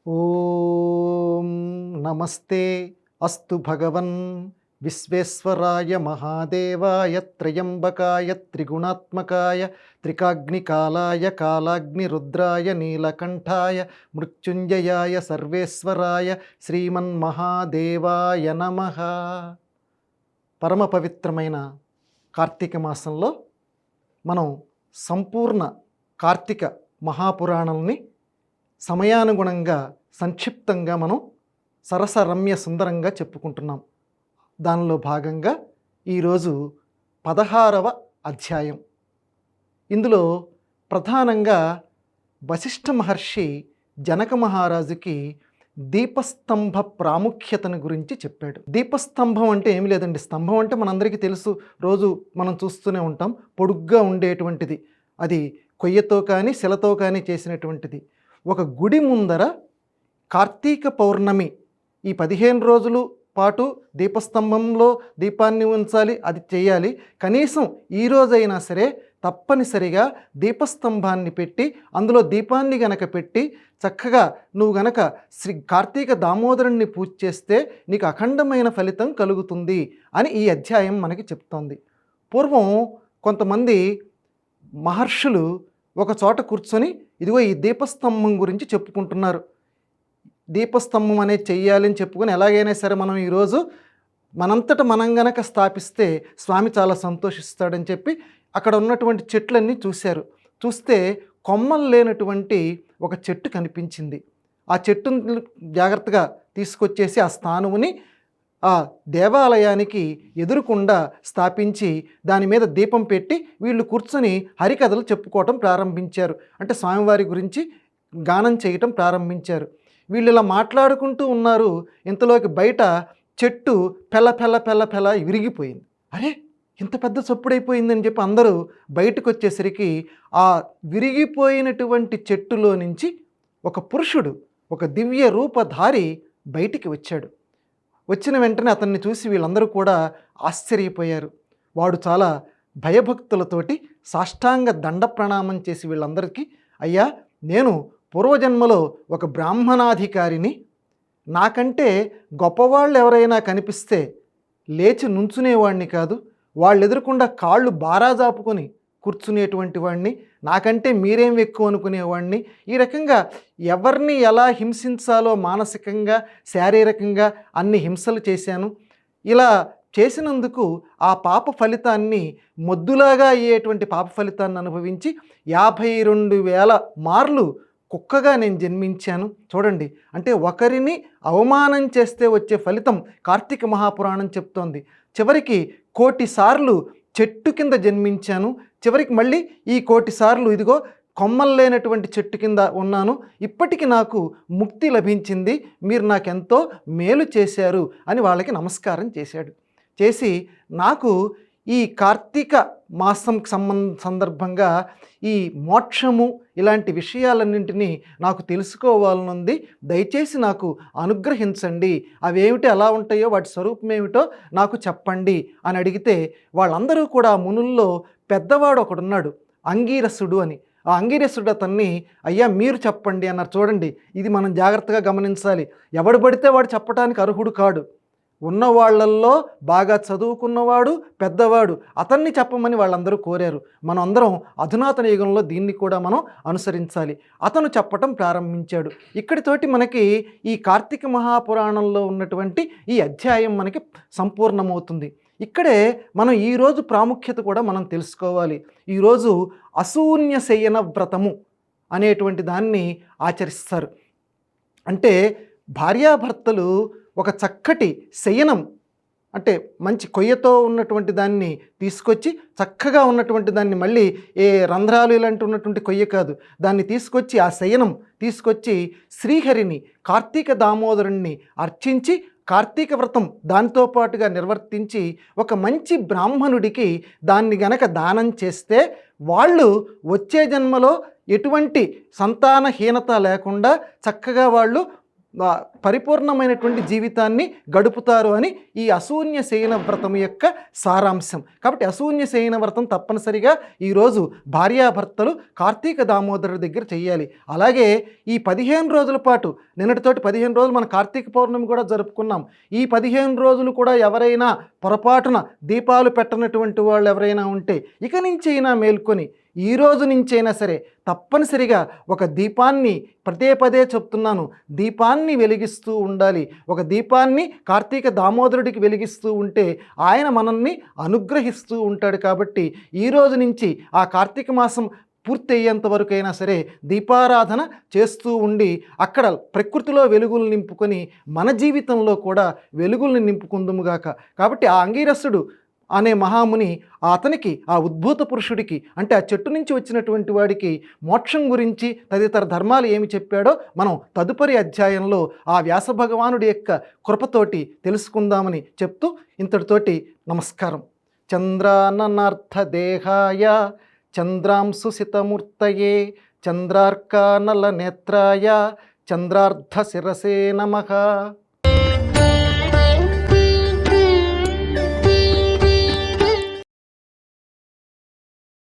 ఓం నమస్తే అస్తు భగవన్ విశ్వేశ్వరాయ మహాదేవాయ త్రయంబకాయ త్రిగుణాత్మకాయ త్రికాగ్నికాలాయ కాలాగ్నిరుద్రాయ నీలకంఠాయ మృత్యుంజయాయ సర్వేశ్వరాయ శ్రీమన్మహాదేవాయ నమః. పరమ పవిత్రమైన కార్తీక మాసంలో మనం సంపూర్ణ కార్తీక మహాపురాణంని సమయానుగుణంగా సంక్షిప్తంగా మనం సరసరమ్య సుందరంగా చెప్పుకుంటున్నాం. దానిలో భాగంగా ఈరోజు 16వ అధ్యాయం. ఇందులో ప్రధానంగా వశిష్ఠ మహర్షి జనక మహారాజుకి దీపస్తంభ ప్రాముఖ్యతను గురించి చెప్పాడు. దీపస్తంభం అంటే ఏమి లేదండి, స్తంభం అంటే మనందరికీ తెలుసు, రోజు మనం చూస్తూనే ఉంటాం, పొడుగ్గా ఉండేటువంటిది. అది కొయ్యతో కానీ శిలతో కానీ చేసినటువంటిది. ఒక గుడి ముందర కార్తీక పౌర్ణమి ఈ 15 రోజులు పాటు దీపస్తంభంలో దీపాన్ని ఉంచాలి, అది చేయాలి. కనీసం ఈ రోజైనా సరే తప్పనిసరిగా దీపస్తంభాన్ని పెట్టి అందులో దీపాన్ని గనక పెట్టి చక్కగా నువ్వు గనక శ్రీ కార్తీక దామోదరుణ్ణి పూజ చేస్తే నీకు అఖండమైన ఫలితం కలుగుతుంది అని ఈ అధ్యాయం మనకి చెప్తోంది. పూర్వం కొంతమంది మహర్షులు ఒక చోట కూర్చొని ఇదిగో ఈ దీపస్తంభం గురించి చెప్పుకుంటున్నారు. దీపస్తంభం అనేది చెయ్యాలని చెప్పుకొని ఎలాగైనా సరే మనం ఈరోజు మనంతట మనం గనక స్థాపిస్తే స్వామి చాలా సంతోషిస్తాడని చెప్పి అక్కడ ఉన్నటువంటి చెట్లన్నీ చూశారు. చూస్తే కొమ్మలు లేనటువంటి ఒక చెట్టు కనిపించింది. ఆ చెట్టును జాగ్రత్తగా తీసుకొచ్చేసి ఆ స్థానువుని ఆ దేవాలయానికి ఎదురుకుండా స్థాపించి దాని మీద దీపం పెట్టి వీళ్ళు కూర్చొని హరికథలు చెప్పుకోవటం ప్రారంభించారు. అంటే స్వామివారి గురించి గానం చేయటం ప్రారంభించారు. వీళ్ళు ఇలా మాట్లాడుకుంటూ ఉన్నారు. ఇంతలోకి బయట చెట్టు పెల విరిగిపోయింది. అరే, ఇంత పెద్ద చప్పుడైపోయిందని చెప్పి అందరూ బయటకు వచ్చేసరికి ఆ విరిగిపోయినటువంటి చెట్టులో నుంచి ఒక పురుషుడు, ఒక దివ్య రూపధారి బయటికి వచ్చాడు. వచ్చిన వెంటనే అతన్ని చూసి వీళ్ళందరూ కూడా ఆశ్చర్యపోయారు. వాడు చాలా భయభక్తులతోటి సాష్టాంగ దండ ప్రణామం చేసి వీళ్ళందరికీ, అయ్యా, నేను పూర్వజన్మలో ఒక బ్రాహ్మణాధికారిని, నాకంటే గొప్పవాళ్ళు ఎవరైనా కనిపిస్తే లేచి నుంచునేవాడిని కాదు, వాళ్ళు ఎదురకుండా కాళ్ళు బారాజాపుకొని కూర్చునేటువంటి వాడిని, నాకంటే మీరేం ఎక్కువ అనుకునేవాడిని. ఈ రకంగా ఎవరిని ఎలా హింసించాలో మానసికంగా శారీరకంగా అన్ని హింసలు చేశాను. ఇలా చేసినందుకు ఆ పాప ఫలితాన్ని మొద్దులాగా అయ్యేటువంటి పాప ఫలితాన్ని అనుభవించి 52,000 మార్లు కుక్కగా నేను జన్మించాను. చూడండి, అంటే ఒకరిని అవమానం చేస్తే వచ్చే ఫలితం కార్తీక మహాపురాణం చెప్తోంది. చివరికి 1,000,000 సార్లు చెట్టు కింద జన్మించాను, చివరికి మళ్ళీ ఈ 1,000,000 సార్లు ఇదిగో కొమ్మలు లేనటువంటి చెట్టు కింద ఉన్నాను, ఇప్పటికి నాకు ముక్తి లభించింది, మీరు నాకెంతో మేలు చేశారు అని వాళ్ళకి నమస్కారం చేశాడు. చేసి నాకు ఈ కార్తీక మాసం సందర్భంగా ఈ మోక్షము ఇలాంటి విషయాలన్నింటినీ నాకు తెలుసుకోవాలనుంది, దయచేసి నాకు అనుగ్రహించండి, అవేమిటి ఎలా ఉంటాయో వాటి స్వరూపం ఏమిటో నాకు చెప్పండి అని అడిగితే వాళ్ళందరూ కూడా మునుల్లో పెద్దవాడు ఒకడున్నాడు, అంగీరసుడు అని. ఆ అంగీరసుడు అతన్ని, అయ్యా మీరు చెప్పండి అన్నారు. చూడండి, ఇది మనం జాగ్రత్తగా గమనించాలి. ఎవడు పడితే వాడు చెప్పడానికి అర్హుడు కాడు. ఉన్నవాళ్లల్లో బాగా చదువుకున్నవాడు పెద్దవాడు, అతన్ని చెప్పమని వాళ్ళందరూ కోరారు. మనం అందరం అధునాతన యుగంలో దీన్ని కూడా మనం అనుసరించాలి. అతను చెప్పటం ప్రారంభించాడు. ఇక్కడితోటి మనకి ఈ కార్తీక మహాపురాణంలో ఉన్నటువంటి ఈ అధ్యాయం మనకి సంపూర్ణమవుతుంది. ఇక్కడే మనం ఈరోజు ప్రాముఖ్యత కూడా మనం తెలుసుకోవాలి. ఈరోజు అశూన్య శయన వ్రతము అనేటువంటి దాన్ని ఆచరిస్తారు. అంటే భార్యాభర్తలు ఒక చక్కటి శయనం, అంటే మంచి కొయ్యతో ఉన్నటువంటి దాన్ని తీసుకొచ్చి చక్కగా ఉన్నటువంటి దాన్ని, మళ్ళీ ఏ రంధ్రాలు ఇలాంటి ఉన్నటువంటి కొయ్య కాదు, దాన్ని తీసుకొచ్చి ఆ శయనం తీసుకొచ్చి శ్రీహరిని కార్తీక దామోదరుణ్ణి అర్చించి కార్తీక వ్రతం దాంతో పాటుగా నిర్వర్తించి ఒక మంచి బ్రాహ్మణుడికి దాన్ని గనక దానం చేస్తే వాళ్ళు వచ్చే జన్మలో ఎటువంటి సంతానహీనత లేకుండా చక్కగా వాళ్ళు పరిపూర్ణమైనటువంటి జీవితాన్ని గడుపుతారు అని ఈ అశూన్య శయన వ్రతం యొక్క సారాంశం. కాబట్టి అశూన్య శయన వ్రతం తప్పనిసరిగా ఈరోజు భార్యాభర్తలు కార్తీక దామోదరుడి దగ్గర చెయ్యాలి. అలాగే ఈ 15 రోజుల పాటు, నిన్నటితోటి 15 రోజులు మన కార్తీక పౌర్ణమి కూడా జరుపుకున్నాం. ఈ 15 రోజులు కూడా ఎవరైనా పొరపాటున దీపాలు పెట్టనటువంటి వాళ్ళు ఎవరైనా ఉంటే ఇక నుంచైనా మేల్కొని ఈ రోజు నుంచైనా సరే తప్పనిసరిగా ఒక దీపాన్ని, పదే పదే చెప్తున్నాను, దీపాన్ని వెలిగిస్తూ ఉండాలి. ఒక దీపాన్ని కార్తీక దామోదరుడికి వెలిగిస్తూ ఉంటే ఆయన మనల్ని అనుగ్రహిస్తూ ఉంటాడు. కాబట్టి ఈ రోజు నుంచి ఆ కార్తీక మాసం పూర్తి అయ్యేంత వరకైనా సరే దీపారాధన చేస్తూ ఉండి అక్కడ ప్రకృతిలో వెలుగులు నింపుకొని మన జీవితంలో కూడా వెలుగుల్ని నింపుకుందుముగాక. కాబట్టి ఆ అంగీరసుడు అనే మహాముని అతనికి, ఆ ఉద్భూత పురుషుడికి, అంటే ఆ చెట్టు నుంచి వచ్చినటువంటి వాడికి మోక్షం గురించి తదితర ధర్మాలు ఏమి చెప్పాడో మనం తదుపరి అధ్యాయంలో ఆ వ్యాస భగవానుడి యొక్క కృపతోటి తెలుసుకుందామని చెప్తూ ఇంతటితోటి నమస్కారం. చంద్రాననార్థ దేహాయ చంద్రాంశుసితమూర్తయే చంద్రార్కానల నేత్రాయ చంద్రార్ధ శిరసే నమః.